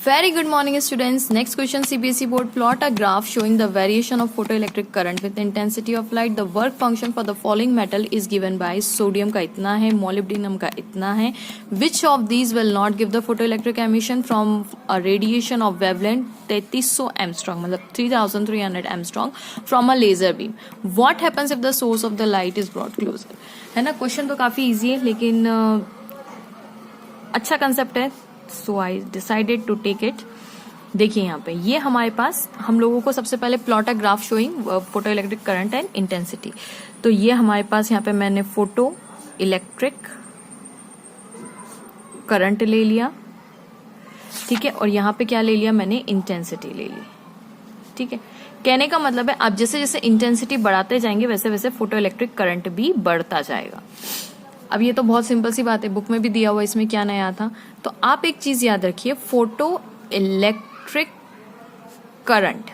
Very good morning, students. Next question, CBSE board. Plot a graph showing the variation of photoelectric current with intensity of light. The work function for the following metal is given by sodium का इतना है, molybdenum का इतना है. Which of these will not give the photoelectric emission from a radiation of wavelength 3300 Armstrong, मतलब 3300 Armstrong from a laser beam? What happens if the source of the light is brought closer? है ना, question तो काफी easy है लेकिन अच्छा concept है. So I decided to take it. देखिए यहाँ पे ये हमारे पास हम लोगों को सबसे पहले plot a graph showing photo electric current and intensity. तो ये हमारे पास यहाँ पे मैंने फोटो इलेक्ट्रिक करंट ले लिया, ठीक है, और यहाँ पे क्या ले लिया मैंने, इंटेंसिटी ले ली. ठीक है, कहने का मतलब है आप जैसे जैसे इंटेंसिटी बढ़ाते जाएंगे वैसे वैसे फोटो इलेक्ट्रिक करंट भी बढ़ता जाएगा. अब ये तो बहुत सिंपल सी बात है, बुक में भी दिया हुआ, इसमें क्या नया था. तो आप एक चीज याद रखिए, फोटो इलेक्ट्रिक करंट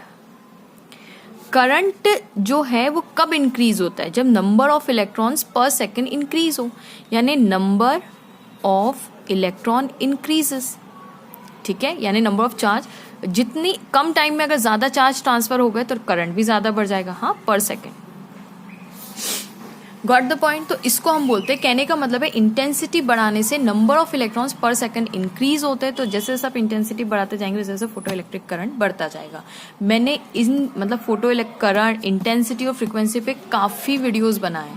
जो है वो कब इंक्रीज होता है, जब नंबर ऑफ इलेक्ट्रॉन्स पर सेकंड इंक्रीज हो, यानी नंबर ऑफ इलेक्ट्रॉन इंक्रीजेस. ठीक है, यानी नंबर ऑफ चार्ज, जितनी कम टाइम में अगर ज्यादा चार्ज ट्रांसफर हो गए तो करंट भी ज्यादा बढ़ जाएगा. हाँ, पर सेकंड. Got the point. तो इसको हम बोलते हैं, कहने का मतलब है इंटेंसिटी बढ़ाने से नंबर ऑफ इलेक्ट्रॉन्स पर सेकंड इंक्रीज होते हैं. तो जैसे जैसे आप इंटेंसिटी बढ़ाते जाएंगे वैसे वैसे फोटो इलेक्ट्रिक करंट बढ़ता जाएगा. मैंने इन मतलब फोटो इलेक्ट्रिक करंट, इंटेंसिटी और फ्रीक्वेंसी पे काफी वीडियोस बनाए,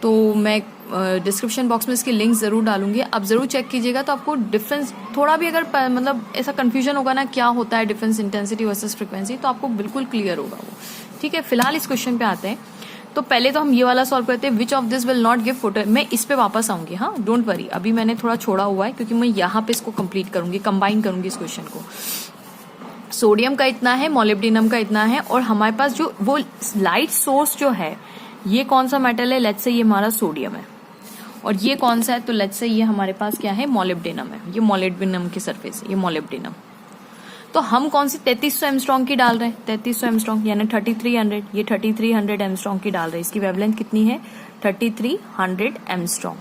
तो मैं डिस्क्रिप्शन बॉक्स में इसकी लिंक जरूर डालूंगी, आप जरूर चेक कीजिएगा. तो आपको डिफरेंस थोड़ा भी अगर मतलब ऐसा कंफ्यूजन होगा ना क्या होता है डिफरेंस इंटेंसिटी वर्सेस फ्रीक्वेंसी, तो आपको बिल्कुल क्लियर होगा वो. ठीक है, फिलहाल इस क्वेश्चन पे आते हैं. तो पहले तो हम ये वाला सॉल्व करते हैं, which of this will not give photo. मैं इस पे वापस आऊंगी, हाँ, डोंट वरी. अभी मैंने थोड़ा छोड़ा हुआ है क्योंकि मैं यहाँ पे इसको कंप्लीट करूंगी, कंबाइन करूंगी इस क्वेश्चन को. सोडियम का इतना है, मोलिब्डेनम का इतना है, और हमारे पास जो वो लाइट सोर्स जो है, ये कौन सा मेटल है, लेट्स से ये हमारा सोडियम है, और ये कौन सा है, तो लेट्स से ये हमारे पास क्या है, मोलिब्डेनम है. ये मोलिब्डेनम की सरफेस है, ये मोलिब्डेनम. तो हम कौन सी 3300 एमस्ट्रॉन्ग की डाल रहे हैं, 3300 एमस्ट्रॉन्ग यानी 3300, ये 3300 एमस्ट्रॉन्ग की डाल रहे हैं. इसकी वेवलेंथ कितनी है, 3300 एमस्ट्रॉन्ग.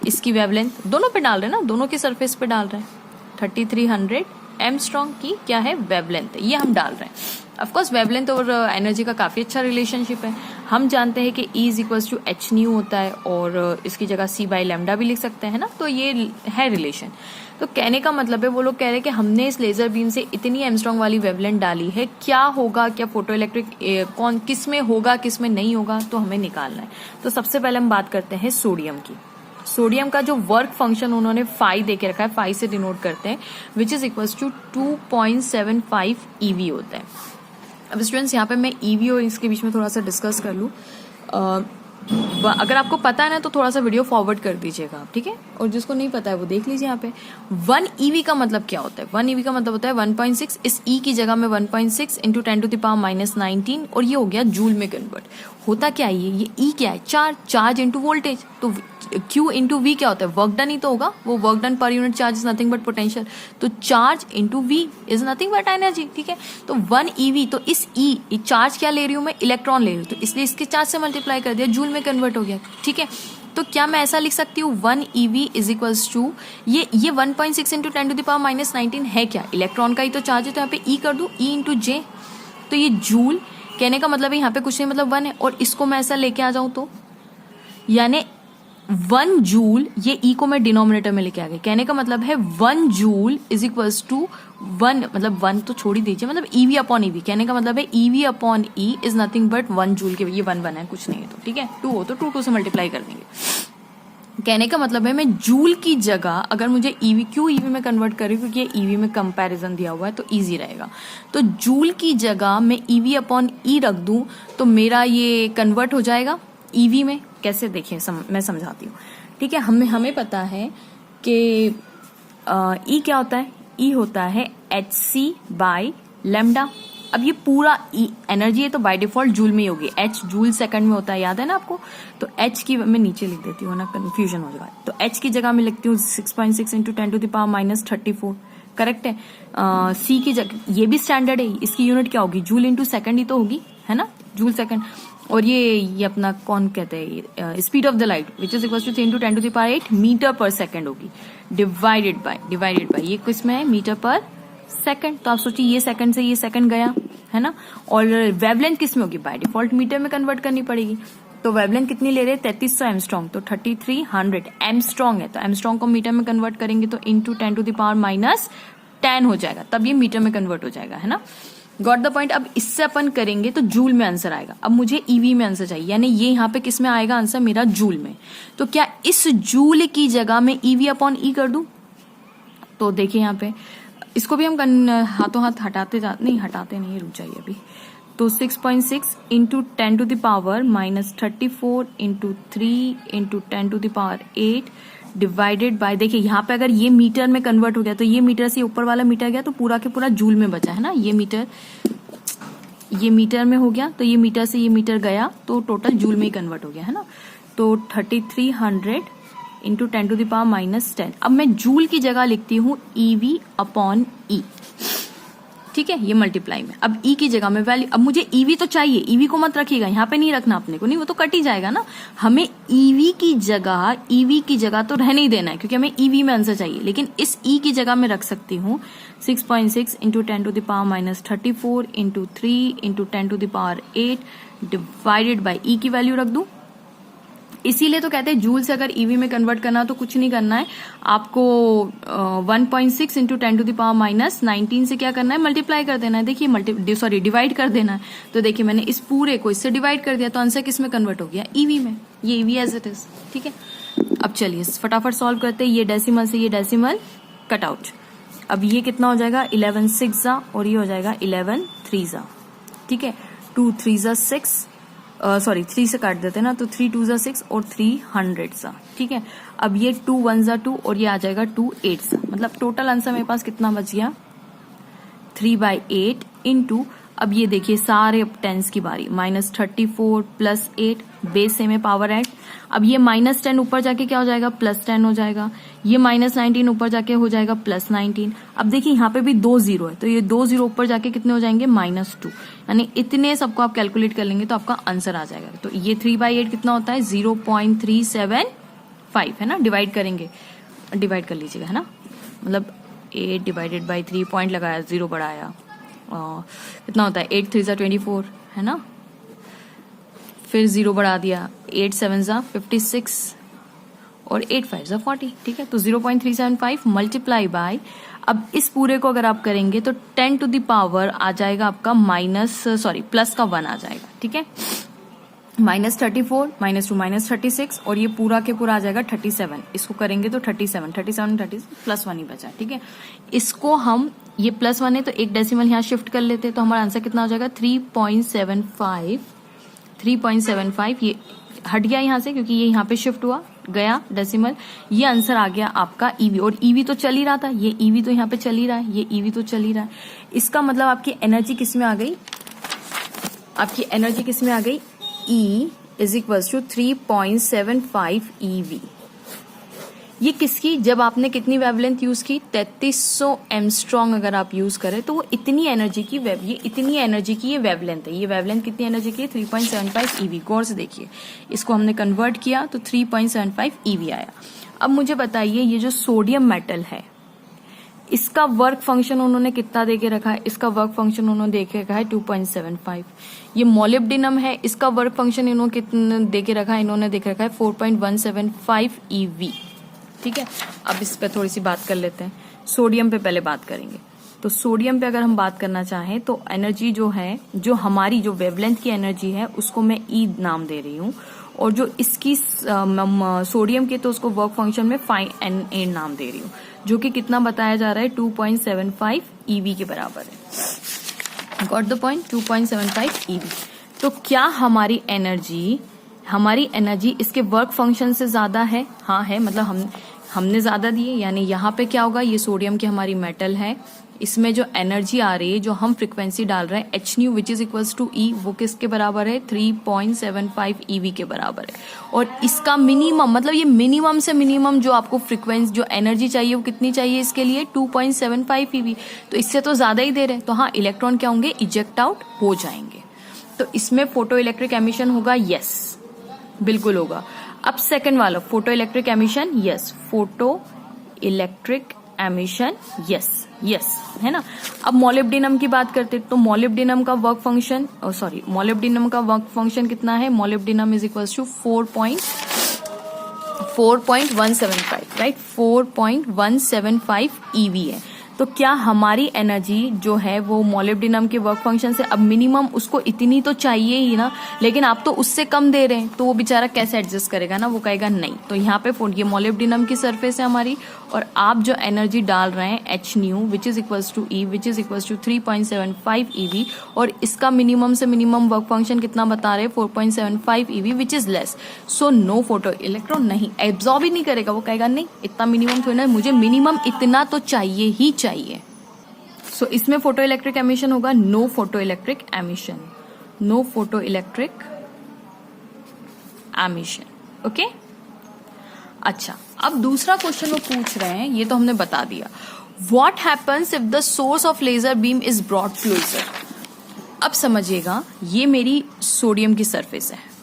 इसकी वेवलेंथ दोनों पे डाल रहे हैं ना, दोनों की सरफेस पे डाल रहे हैं. 3300 एमस्ट्रॉन्ग की क्या है, वेवलेंथ, ये हम डाल रहे हैं. ऑफकोर्स वेवलेंथ और एनर्जी का काफी अच्छा रिलेशनशिप है. हम जानते हैं कि E equals to H nu होता है, और इसकी जगह C बाई लैम्डा भी लिख सकते हैं ना, तो ये है रिलेशन. तो कहने का मतलब है वो लोग कह रहे हैं कि हमने इस लेजर बीम से इतनी एमस्ट्रॉन्ग वाली वेवलेंथ डाली है, क्या होगा, क्या फोटो इलेक्ट्रिक कौन किस में होगा किस में नहीं होगा, तो हमें निकालना है. तो सबसे पहले हम बात करते हैं सोडियम की. सोडियम का जो वर्क फंक्शन उन्होंने फाई दे के रखा है, फाई से डिनोट करते हैं, which is equals to 2.75 EV होता है. अब स्टूडेंट्स यहाँ पे मैं EV और इसके बीच में थोड़ा सा डिस्कस कर लूँ. अगर आपको पता है ना तो थोड़ा सा वीडियो फॉरवर्ड कर दीजिएगा आप, ठीक है, और जिसको नहीं पता है वो देख लीजिए. यहाँ पे 1 EV का मतलब क्या होता है, 1 EV का मतलब होता है 1.6, इस E की जगह में 1.6 इंटू 10⁻⁻19, और ये हो गया जूल में कन्वर्ट. होता क्या है ये E क्या है, चार्ज इंटू वोल्टेज. तो Q इंटू V क्या होता है, वर्क डन ही तो होगा, वो work done per unit charge is nothing but potential. तो charge into V is nothing but energy. ठीक है, तो 1 EV, तो इस E चार्ज क्या ले रही हूँ मैं, इलेक्ट्रॉन ले रही हूँ, तो इसलिए इसके चार्ज से मल्टीप्लाई कर दिया, जूल में कन्वर्ट हो गया. ठीक है, तो क्या मैं ऐसा लिख सकती हूँ 1 EV इज इक्वल्स टू ये 1.6 इंटू 10⁻⁻19 है क्या, इलेक्ट्रॉन का ही तो चार्ज है, तो यहाँ पे E कर दू, E इंटू J, तो ये जूल. कहने का मतलब है यहाँ पे कुछ नहीं, मतलब 1 है, और इसको मैं ऐसा लेके आ जाऊं तो यानी 1 जूल, ये E को मैं डिनोमिनेटर में लेके आ गई. कहने का मतलब है 1 जूल इज इक्वल्स टू 1, मतलब 1 तो छोड़ ही दीजिए, मतलब EV अपॉन EV. कहने का मतलब है EV upon E is nothing but 1 joule के, ये 1 है, कुछ नहीं है. तो ठीक है, 2 हो तो 2 से मल्टीप्लाई कर देंगे. कहने का मतलब है मैं जूल की जगह अगर मुझे EV, क्यों EV में कन्वर्ट करूँ, क्योंकि ये EV में कंपैरिजन दिया हुआ है तो इजी रहेगा. तो जूल की जगह मैं EV अपॉन E रख दूं तो मेरा ये कन्वर्ट हो जाएगा EV में. कैसे देखिए, मैं समझाती हूँ. ठीक है, हमें पता है कि E क्या होता है, E होता है hc बाई लैम्डा. अब ये पूरा E एनर्जी है तो बाय डिफॉल्ट जूल में ही होगी, H जूल सेकंड में होता है, याद है ना आपको. तो H की मैं नीचे लिख देती हूँ ना, कंफ्यूजन हो जाएगा. तो H की जगह मैं लिखती हूँ 6.6 इंटू 10⁻⁻34. करेक्ट है. C की जगह, ये भी स्टैंडर्ड है, इसकी यूनिट क्या होगी, जूल इंटू सेकंड ही तो होगी, है ना, जूल सेकंड. और ये अपना कौन कहते हैं, speed of the light which is equal to 3 into 10⁻8 metre पर सेकंड होगी, डिवाइडेड बाय ये किस में है, मीटर पर सेकंड। तो आप सोचिए ये सेकंड से ये सेकंड गया है ना, और वेवलेंथ किस में होगी, बाय डिफॉल्ट मीटर में कन्वर्ट करनी पड़ेगी। तो वेवलेंथ कितनी ले रहे हैं, 3300 एमस्ट्रॉन्ग, तो 3300 एमस्ट्रॉन्ग है, तो एमस्ट्रॉन्ग को मीटर में कन्वर्ट करेंगे तो इंटू 10⁻⁻10 हो जाएगा, तब ये मीटर में कन्वर्ट हो जाएगा, है ना। Got the point. अब इससे अपन करेंगे तो जूल में आंसर आएगा। अब मुझे ईवी में आंसर चाहिए, यानी ये यहाँ पे किस में आएगा आंसर मेरा, जूल में। तो क्या इस जूल की जगह में ईवी अपॉन ई कर दूं, तो देखिए यहाँ पे इसको भी हम हाथों हाथ हटाते नहीं, रुक जाइए अभी। तो 6.6 into 10⁻⁻34 into 3 into 10⁸ divided by, देखिए यहाँ पे अगर ये मीटर में कन्वर्ट हो गया तो ये मीटर से ऊपर वाला मीटर गया तो पूरा के पूरा जूल में बचा, है ना। ये मीटर में हो गया तो ये मीटर से ये मीटर गया तो टोटल जूल में ही कन्वर्ट हो गया, है ना। तो 3300 इंटू 10⁻⁻10। अब मैं जूल की जगह लिखती हूँ ईवी अपॉन ई, ठीक है, ये मल्टीप्लाई में। अब ई की जगह में वैल्यू, अब मुझे ईवी तो चाहिए, ईवी को मत रखिएगा यहाँ पे, नहीं रखना अपने को, नहीं वो तो कट ही जाएगा ना। हमें ईवी की जगह तो रहने ही देना है, क्योंकि हमें ईवी में आंसर चाहिए। लेकिन इस ई की जगह में रख सकती हूँ 6.6 into 10⁻⁻34 into 3 into 10⁸ divided by E की वैल्यू रख दूं। इसीलिए तो कहते हैं जूल से अगर ईवी में कन्वर्ट करना तो कुछ नहीं करना है आपको, 1.6 इंटू 10⁻⁻19 से क्या करना है, मल्टीप्लाई कर देना है। देखिए डिवाइड कर देना है। तो देखिए मैंने इस पूरे को इससे डिवाइड कर दिया तो आंसर किस में कन्वर्ट हो गया, ईवी में। ये ईवी एज इट इज, ठीक है। अब चलिए फटाफट सॉल्व करते हैं। ये डेसिमल से ये डेसिमल कट आउट। अब ये कितना हो जाएगा, 11 6 और ये हो जाएगा 11 3, ठीक है। 2 3 6, सॉरी 3 से काट देते हैं ना, तो 3 2 6 और 300, ठीक है। अब ये 2 1 2 और ये आ जाएगा 2 8, मतलब टोटल आंसर मेरे पास कितना बच गया, 3/8 इंटू, अब ये देखिए सारे अब टेंस की बारी, -34 + 8 बेस से में पावर ऐड। अब ये -10 ऊपर जाके क्या हो जाएगा, +10 हो जाएगा। ये -19 ऊपर जाके हो जाएगा +19। अब देखिए यहाँ पे भी 2 0 है, तो ये 2 0 ऊपर जाके कितने हो जाएंगे, -2। यानी इतने सबको आप कैलकुलेट कर लेंगे तो आपका आंसर आ जाएगा। तो ये 3/8 कितना होता है, 0.375, है ना। डिवाइड करेंगे, डिवाइड कर लीजिएगा, है ना, मतलब 8 डिवाइडेड बाई 3, पॉइंट लगाया, 0 बढ़ाया, कितना होता है, 8 3 24, है ना। फिर 0 बढ़ा दिया, 8 7 56 और 8 5 40, ठीक है। तो 0.375 मल्टीप्लाई बाय, अब इस पूरे को अगर आप करेंगे तो 10 टू द पावर आ जाएगा आपका प्लस का 1 आ जाएगा, ठीक है। -34 -2 -36 और ये पूरा के पूरा आ जाएगा 37। इसको करेंगे तो 37 +1 ही बचा, ठीक है। इसको हम, ये +1 है तो एक डेसिमल यहाँ शिफ्ट कर लेते हैं तो हमारा आंसर कितना हो जाएगा, 3.75। ये हट गया यहाँ से क्योंकि ये यहाँ पे शिफ्ट हुआ गया डेसिमल। ये आंसर आ गया आपका ईवी, और ईवी तो चल ही रहा था, ये ईवी तो यहाँ पे चल ही रहा है, ये ईवी तो चल ही रहा है। इसका मतलब आपकी एनर्जी किस में आ गई, आपकी एनर्जी किस में आ गई, E = 3.75 EV। ये किसकी, जब आपने कितनी वेवलेंथ यूज की, 3300 एमस्ट्रॉन्ग अगर आप यूज करें तो वो इतनी एनर्जी की इतनी एनर्जी की ये वेवलेंथ है। ये वेवलेंथ कितनी एनर्जी की है, 3.75 EV। गौर से देखिए, इसको हमने कन्वर्ट किया तो 3.75 EV आया। अब मुझे बताइए, ये जो सोडियम मेटल है इसका वर्क फंक्शन उन्होंने कितना देके रखा है, इसका वर्क फंक्शन उन्होंने देके रखा है 2.75। ये मोलिब्डेनम है, इसका वर्क फंक्शन इन्होंने कितना देके रखा है, इन्होंने देके रखा है 4.175 EV, ठीक है। अब इस पे थोड़ी सी बात कर लेते हैं, सोडियम पे पहले बात करेंगे। तो सोडियम पे अगर हम बात करना चाहें तो एनर्जी जो है, जो हमारी जो वेवलेंथ की एनर्जी है उसको मैं ई नाम दे रही हूँ, और जो इसकी सोडियम के तो उसको वर्क फंक्शन में φNA नाम दे रही हूँ, जो कि कितना बताया जा रहा है, 2.75 EV के बराबर है। Got the point, 2.75 EV। तो क्या हमारी एनर्जी इसके वर्क फंक्शन से ज्यादा है, हाँ है, मतलब हमने ज्यादा दिए, यानी यहाँ पे क्या होगा, ये सोडियम की हमारी मेटल है, इसमें जो एनर्जी आ रही है, जो हम फ्रीक्वेंसी डाल रहे हैं hν which is equals to E, वो किसके बराबर है, 3.75 EV के बराबर है। और इसका मिनिमम, मतलब ये मिनिमम से मिनिमम जो आपको फ्रीक्वेंसी, जो एनर्जी चाहिए वो कितनी चाहिए इसके लिए, 2.75 EV। तो इससे तो ज्यादा ही दे रहे हैं, तो हाँ इलेक्ट्रॉन क्या होंगे, इजेक्ट आउट हो जाएंगे। तो इसमें फोटो इलेक्ट्रिक एमिशन होगा, यस बिल्कुल होगा। अब सेकंड वाला photo electric emission, yes, photo electric emission, yes. Yes, है ना। अब मोलिब्डेनम की बात करते तो मोलिब्डेनम का वर्क फंक्शन, मोलिब्डेनम का वर्क फंक्शन कितना है? Molybdenum is equals to 4.175, right, 4.175 EV है। तो क्या हमारी एनर्जी जो है वो मोलिब्डेनम के वर्क फंक्शन से अब मिनिमम उसको इतनी तो चाहिए ही ना, लेकिन आप तो उससे कम दे रहे हैं, तो वो बेचारा कैसे एडजस्ट करेगा ना, वो कहेगा नहीं। तो यहाँ पे ये मोलिब्डेनम की सरफेस है हमारी, और आप जो एनर्जी डाल रहे हैं H nu which is equals to E which is equals to 3.75 EV, और इसका मिनिमम से मिनिमम वर्क फंक्शन कितना बता रहे हैं? 4.75 EV which is less. So no photo electron नहीं एब्जॉर्ब ही नहीं करेगा, वो कहेगा नहीं इतना मिनिमम थोड़ी ना, मुझे मिनिमम इतना तो चाहिए ही चाहिए। सो इसमें फोटो इलेक्ट्रिक एमिशन होगा no photo electric emission, no photo electric emission. Okay, अच्छा, अब दूसरा क्वेश्चन वो पूछ रहे हैं, ये तो हमने बता दिया। What happens if the source of laser beam is brought closer? अब समझिएगा, ये मेरी सोडियम की सरफेस है।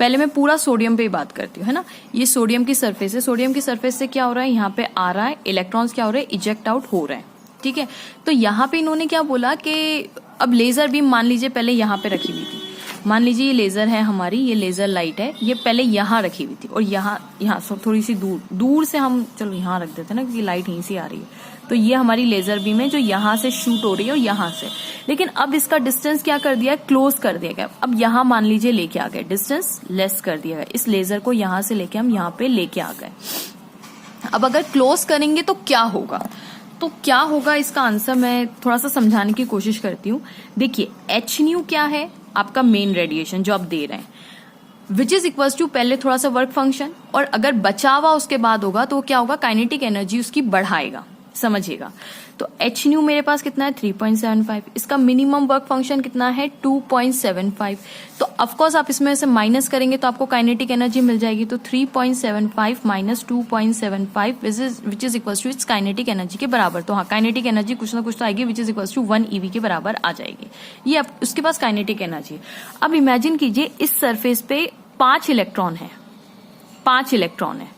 पहले मैं पूरा सोडियम पे ही बात करती हूँ, है ना। ये सोडियम की सरफेस है, सोडियम की सरफेस से क्या हो रहा है? यहाँ पे आ रहा है इलेक्ट्रॉन्स, क्या हो रहे हैं? इजेक्ट आउट हो रहे हैं, ठीक है। तो यहाँ पे इन्होंने क्या बोला कि अब लेजर बीम मान लीजिए पहले यहाँ पे रखी हुई थी, मान लीजिए ये लेजर है हमारी, ये लेजर लाइट है, ये पहले यहाँ रखी हुई थी, और यहाँ थोड़ी सी दूर से हम चलो यहाँ रख देते हैं ना, क्योंकि लाइट यहीं से आ रही है। तो ये हमारी लेजर बीम है जो यहाँ से शूट हो रही है, और यहाँ से, लेकिन अब इसका डिस्टेंस क्या कर दिया है? क्लोज कर दिया गया। अब यहाँ मान लीजिए लेके आ गए, डिस्टेंस लेस कर दिया गया, इस लेजर को यहाँ से लेके हम यहाँ पे लेके आ गए। अब अगर क्लोज करेंगे तो क्या होगा? तो क्या होगा, इसका आंसर मैं थोड़ा सा समझाने की कोशिश करती हूँ। देखिए एच न्यू क्या है? आपका मेन रेडिएशन जो आप दे रहे हैं, विच इज इक्वल्स टू पहले थोड़ा सा वर्क फंक्शन, और अगर बचा हुआ उसके बाद होगा तो क्या होगा? काइनेटिक एनर्जी उसकी बढ़ाएगा, समझिएगा। तो एच न्यू मेरे पास कितना है? 3.75। इसका मिनिमम वर्क फंक्शन कितना है? 2.75। तो ऑफकोर्स आप इसमें से माइनस करेंगे तो आपको काइनेटिक एनर्जी मिल जाएगी। तो 3.75 minus 2.75 which is equals to its kinetic energy के बराबर। तो हाँ, काइनेटिक एनर्जी कुछ ना कुछ तो आएगी, which is equals to 1 EV के बराबर आ जाएगी। ये अब उसके पास काइनेटिक एनर्जी। अब इमेजिन कीजिए इस सरफेस पे 5 इलेक्ट्रॉन है, 5 इलेक्ट्रॉन है।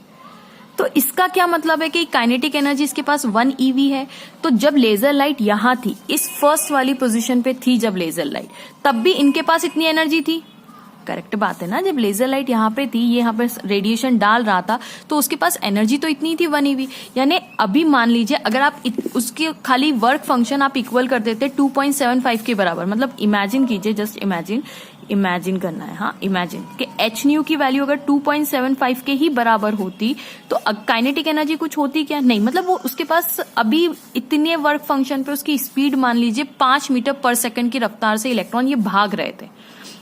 तो इसका क्या मतलब है कि काइनेटिक एनर्जी इसके पास 1 EV है। तो जब लेजर लाइट यहां थी, इस फर्स्ट वाली पोजीशन पे थी जब लेजर लाइट, तब भी इनके पास इतनी एनर्जी थी। करेक्ट बात है ना, जब लेजर लाइट यहाँ पे थी, ये यहाँ पे रेडिएशन डाल रहा था, तो उसके पास एनर्जी तो इतनी थी 1 EV। यानी अभी मान लीजिए अगर आप उसके खाली वर्क फंक्शन आप इक्वल कर देते 2.75 के बराबर, मतलब इमेजिन कीजिए, जस्ट इमेजिन करना है, हाँ, इमेजिन कि एच न्यू की वैल्यू अगर 2.75 के ही बराबर होती तो काइनेटिक एनर्जी कुछ होती क्या? नहीं, मतलब वो उसके पास अभी इतने वर्क फंक्शन पे उसकी स्पीड मान लीजिए 5 मीटर पर सेकंड की रफ्तार से इलेक्ट्रॉन ये भाग रहे थे।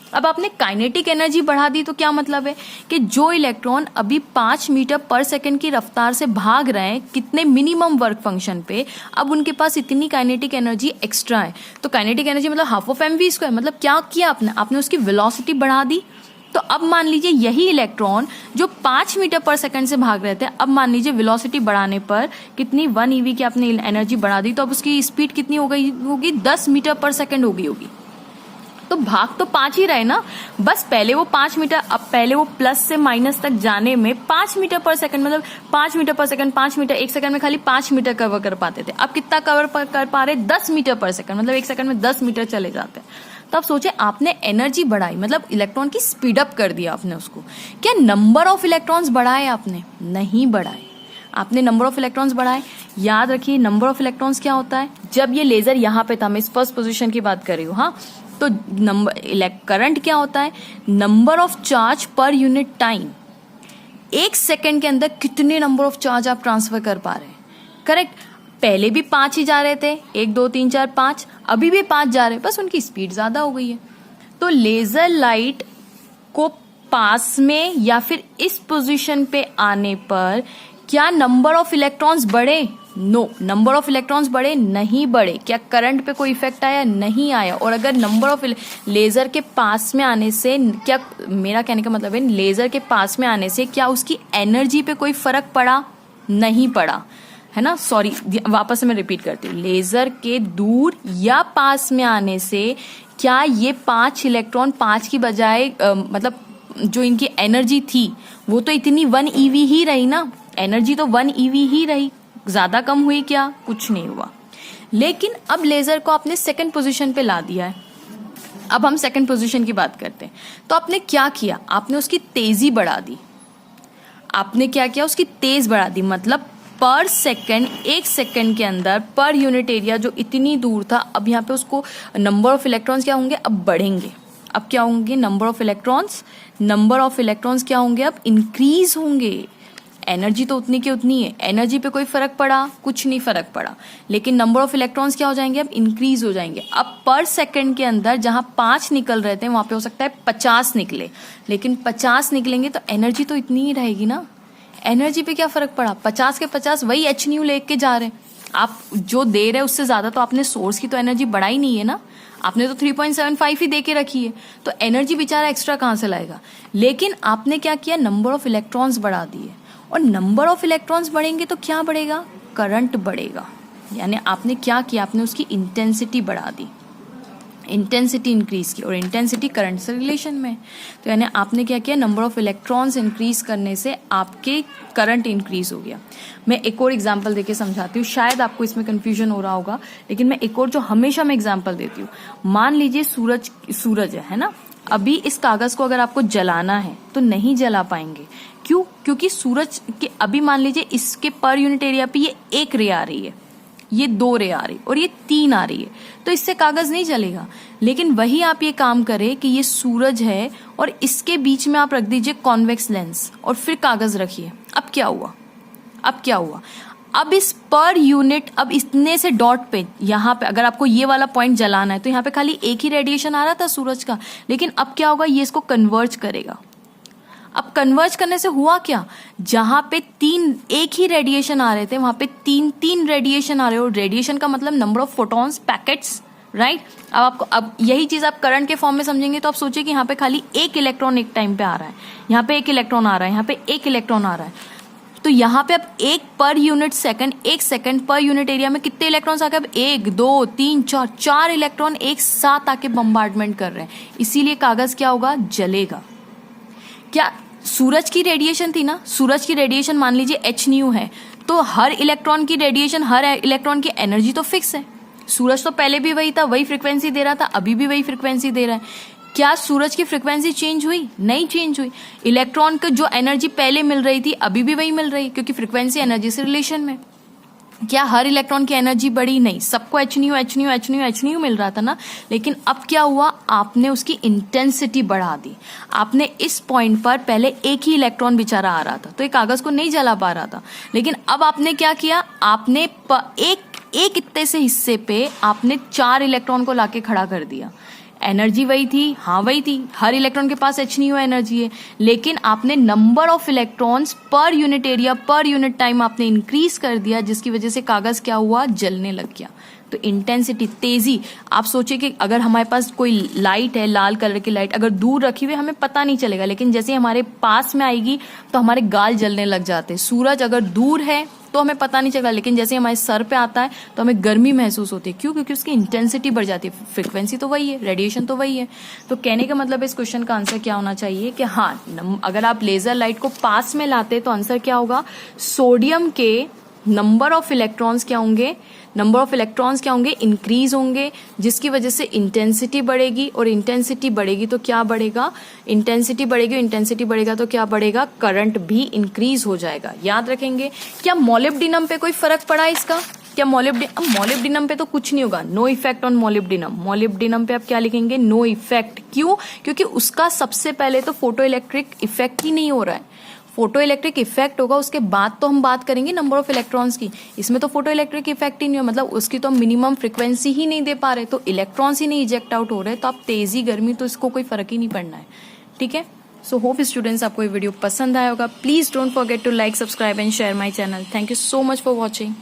अब आपने काइनेटिक एनर्जी बढ़ा दी तो क्या मतलब है कि जो इलेक्ट्रॉन अभी 5 मीटर पर सेकंड की रफ्तार से भाग रहे हैं कितने मिनिमम वर्क फंक्शन पे, अब उनके पास इतनी काइनेटिक एनर्जी एक्स्ट्रा है। तो काइनेटिक एनर्जी मतलब हाफ ऑफ mv स्क्वायर, मतलब क्या किया आपने उसकी वेलोसिटी बढ़ा दी। तो अब मान लीजिए यही इलेक्ट्रॉन जो 5 मीटर पर सेकंड से भाग रहे थे, अब मान लीजिए वेलोसिटी बढ़ाने पर कितनी 1 EV की आपने एनर्जी बढ़ा दी, तो अब उसकी स्पीड कितनी हो गई होगी? 10 मीटर पर सेकंड होगी। तो भाग तो 5 ही रहे ना, बस पहले वो 5 मीटर, अब पहले वो प्लस से माइनस तक जाने में 5 मीटर पर सेकंड, मतलब 5 मीटर पर सेकंड, 5 मीटर 1 सेकंड में खाली 5 मीटर कवर कर पाते थे। अब कितना कवर कर पा रहे? 10 मीटर पर सेकंड, मतलब 1 सेकंड में 10 मीटर चले जाते हैं। तो आप सोचे आपने एनर्जी बढ़ाई, मतलब इलेक्ट्रॉन की स्पीड अप कर दिया आपने उसको। क्या नंबर ऑफ इलेक्ट्रॉन्स बढ़ाए आपने? नहीं बढ़ाए। आपने नंबर ऑफ इलेक्ट्रॉन्स बढ़ाए। याद रखिए नंबर ऑफ इलेक्ट्रॉन्स क्या होता है? जब ये लेजर यहाँ पे था, मैं इस फर्स्ट पोजीशन की बात कर रही हूँ, हाँ, तो करंट क्या होता है? Number of charge per unit time. 1 second के अंदर कितने नंबर ऑफ चार्ज आप ट्रांसफर कर पा रहे हैं? करेक्ट। पहले भी 5 ही जा रहे थे, 1 2 3 4 5, अभी भी 5 जा रहे हैं, बस उनकी स्पीड ज्यादा हो गई है। तो लेजर लाइट को पास में या फिर इस पोजीशन पे आने पर क्या नंबर ऑफ इलेक्ट्रॉन्स बढ़े? नो, नंबर ऑफ इलेक्ट्रॉन्स बढ़े नहीं बढ़े। क्या करंट पे कोई इफेक्ट आया? नहीं आया। और अगर नंबर ऑफ लेजर के पास में आने से, क्या मेरा कहने का मतलब है, लेजर के पास में आने से क्या उसकी एनर्जी पे कोई फर्क पड़ा? नहीं पड़ा, है ना। सॉरी, वापस से मैं रिपीट करती हूँ। लेजर के दूर या पास में आने से क्या ये 5 इलेक्ट्रॉन 5 की बजाय मतलब जो इनकी एनर्जी थी वो तो इतनी 1 EV ही रही ना, एनर्जी तो 1 EV ही रही, ज्यादा कम हुई क्या? कुछ नहीं हुआ। लेकिन अब लेजर को आपने सेकंड पोजीशन पे ला दिया है। अब हम सेकंड पोजीशन की बात करते हैं। तो आपने क्या किया? आपने उसकी तेजी बढ़ा दी। आपने क्या किया? उसकी तेज बढ़ा दी। मतलब पर सेकंड, 1 सेकंड के अंदर पर यूनिट एरिया जो इतनी दूर था, अब यहाँ पे उसको नंबर ऑफ इलेक्ट्रॉन्स क्या होंगे? अब बढ़ेंगे। अब क्या होंगे? नंबर ऑफ इलेक्ट्रॉन्स क्या होंगे? अब इंक्रीज होंगे। एनर्जी तो उतनी की उतनी है। एनर्जी पे कोई फर्क पड़ा? कुछ नहीं फर्क पड़ा। लेकिन नंबर ऑफ इलेक्ट्रॉन्स क्या हो जाएंगे? अब इंक्रीज हो जाएंगे। अब पर सेकंड के अंदर जहां 5 निकल रहे थे वहां पे हो सकता है 50 निकले। लेकिन 50 निकलेंगे तो एनर्जी तो इतनी ही रहेगी ना। एनर्जी पे क्या फर्क पड़ा? 50 के 50 वही एच लेके जा रहे हैं। आप जो दे रहे उससे ज्यादा तो आपने सोर्स की तो एनर्जी बढ़ाई नहीं है ना। आपने तो 3.75 ही दे के रखी है। तो एनर्जी बेचारा एक्स्ट्रा कहां से लाएगा? लेकिन आपने क्या किया? नंबर ऑफ इलेक्ट्रॉन्स बढ़ा दिए। और नंबर ऑफ इलेक्ट्रॉन्स बढ़ेंगे तो क्या बढ़ेगा? करंट बढ़ेगा। यानी आपने क्या किया? आपने उसकी इंटेंसिटी बढ़ा दी, इंटेंसिटी इंक्रीज की। और इंटेंसिटी करंट से रिलेशन में। तो यानी आपने क्या किया? नंबर ऑफ इलेक्ट्रॉन्स इंक्रीज करने से आपके करंट इंक्रीज हो गया। मैं एक और एग्जांपल देके समझाती हूँ, शायद आपको इसमें कंफ्यूजन हो रहा होगा, लेकिन मैं एक और जो हमेशा मैं एग्जांपल देती हूँ। मान लीजिए सूरज है ना। अभी इस कागज को अगर आपको जलाना है तो नहीं जला पाएंगे। क्यों? क्योंकि सूरज के अभी मान लीजिए इसके पर यूनिट एरिया पे ये 1 रे आ रही है, ये 2 रे आ रही और ये 3 आ रही है, तो इससे कागज नहीं जलेगा। लेकिन वही आप ये काम करें कि ये सूरज है और इसके बीच में आप रख दीजिए कॉन्वेक्स लेंस और फिर कागज रखिए। अब क्या हुआ? अब इस पर यूनिट, अब इतने से डॉट पे, यहाँ पे अगर आपको ये वाला पॉइंट जलाना है तो यहाँ पे खाली एक ही रेडिएशन आ रहा था सूरज का। लेकिन अब क्या होगा? ये इसको कन्वर्ज करेगा। अब कन्वर्ज करने से हुआ क्या? जहां पे 3 एक ही रेडिएशन आ रहे थे वहां पे 3 रेडिएशन आ रहे हो। रेडिएशन का मतलब number of photons, packets, right. अब यही चीज आप करंट के फॉर्म में समझेंगे तो आप सोचिए कि यहाँ पे खाली 1 इलेक्ट्रॉन एक टाइम पे आ रहा है, यहाँ पे 1 इलेक्ट्रॉन आ रहा है, यहाँ पे 1 इलेक्ट्रॉन आ रहा है। तो यहाँ पे अब 1 per unit second, 1 second per unit area में कितने इलेक्ट्रॉन्स आ गए? अब 1 2 3 4 इलेक्ट्रॉन एक साथ आके बम्बार्डमेंट कर रहे हैं। इसीलिए कागज क्या होगा? जलेगा। क्या सूरज की रेडिएशन थी ना, सूरज की रेडिएशन मान लीजिए h है, तो हर इलेक्ट्रॉन की रेडिएशन, हर इलेक्ट्रॉन की एनर्जी तो फिक्स है। सूरज तो पहले भी वही था, वही फ्रीक्वेंसी दे रहा था, अभी भी वही फ्रीक्वेंसी दे रहा है। क्या सूरज की फ्रीक्वेंसी चेंज हुई? नहीं चेंज हुई। इलेक्ट्रॉन को जो एनर्जी पहले मिल रही थी अभी भी वही मिल रही, क्योंकि फ्रीक्वेंसी एनर्जी से रिलेशन में। क्या हर इलेक्ट्रॉन की एनर्जी बढ़ी? नहीं, सबको h मिल रहा था ना। लेकिन अब क्या हुआ? आपने उसकी इंटेंसिटी बढ़ा दी। आपने इस पॉइंट पर पहले एक ही इलेक्ट्रॉन बेचारा आ रहा था तो एक कागज को नहीं जला पा रहा था। लेकिन अब आपने क्या किया? आपने एक इतने से हिस्से पे आपने 4 इलेक्ट्रॉन को लाके खड़ा कर दिया। एनर्जी वही थी, हाँ वही थी, हर इलेक्ट्रॉन के पास h एनर्जी है, लेकिन आपने number of electrons per unit area, per unit time आपने इंक्रीज कर दिया, जिसकी वजह से कागज क्या हुआ? जलने लग गया। तो इंटेंसिटी, तेजी, आप सोचिए कि अगर हमारे पास कोई लाइट है, लाल कलर की लाइट, अगर दूर रखी हुई हमें पता नहीं चलेगा, लेकिन जैसे हमारे पास में आएगी तो हमारे गाल जलने लग जाते हैं। सूरज अगर दूर है तो हमें पता नहीं चलेगा, लेकिन जैसे हमारे सर पे आता है तो हमें गर्मी महसूस होती है। क्यों? क्योंकि उसकी इंटेंसिटी बढ़ जाती है। फ्रीक्वेंसी तो वही है, रेडिएशन तो वही है। तो कहने का मतलब इस क्वेश्चन का आंसर क्या होना चाहिए कि हाँ, अगर आप लेजर लाइट को पास में लाते तो आंसर क्या होगा? सोडियम के नंबर ऑफ इलेक्ट्रॉन्स क्या होंगे? इंक्रीज होंगे, जिसकी वजह से इंटेंसिटी बढ़ेगी, और इंटेंसिटी बढ़ेगी तो क्या बढ़ेगा? इंटेंसिटी बढ़ेगा तो क्या बढ़ेगा? करंट भी इंक्रीज हो जाएगा। याद रखेंगे। क्या मोलिब्डेनम पे कोई फर्क पड़ा इसका? क्या मोलिब्डेनम पे तो कुछ नहीं होगा। नो इफेक्ट ऑन मोलिब्डेनम पे आप क्या लिखेंगे? No effect. क्यों? क्योंकि उसका सबसे पहले तो फोटो इलेक्ट्रिक इफेक्ट ही नहीं हो रहा है। फोटो इलेक्ट्रिक इफेक्ट होगा उसके बाद तो हम बात करेंगे नंबर ऑफ इलेक्ट्रॉन्स की। इसमें तो फोटो इलेक्ट्रिक इफेक्ट ही नहीं हो, मतलब उसकी तो मिनिमम फ्रीक्वेंसी ही नहीं दे पा रहे, तो इलेक्ट्रॉन्स ही नहीं इजेक्ट आउट हो रहे, तो आप तेजी गर्मी तो इसको कोई फर्क ही नहीं पड़ना है। ठीक है। सो होप स्टूडेंट्स आपको ये वीडियो पसंद आया होगा। Please don't forget to like, subscribe and share my channel. Thank you so much for watching.